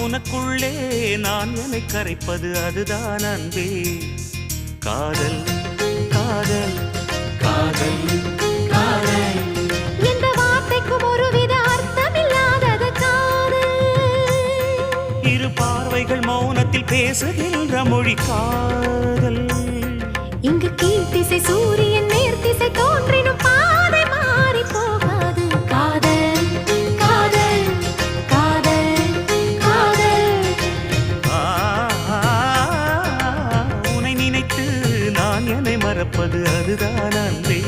உனக்குள்ளே நான் என்னை கரைப்பது அதுதான் அன்பே. காதல் காதல் காதல் காதல். இந்த வார்த்தைக்கும் ஒருவித அர்த்தமில்லாதது காதல். இரு பார்வைகள் மௌனத்தில் பேசுகின்ற மொழி காதல். இங்கு கீழ்த்திசை சூரியன் நேர்த்திசை தோன்றினும் பாதை மாறி போகாது. காதல் காதல் காதல் காதல். உன்னை நினைத்து நான் என்னை மறப்பது அதுதான் அன்பே.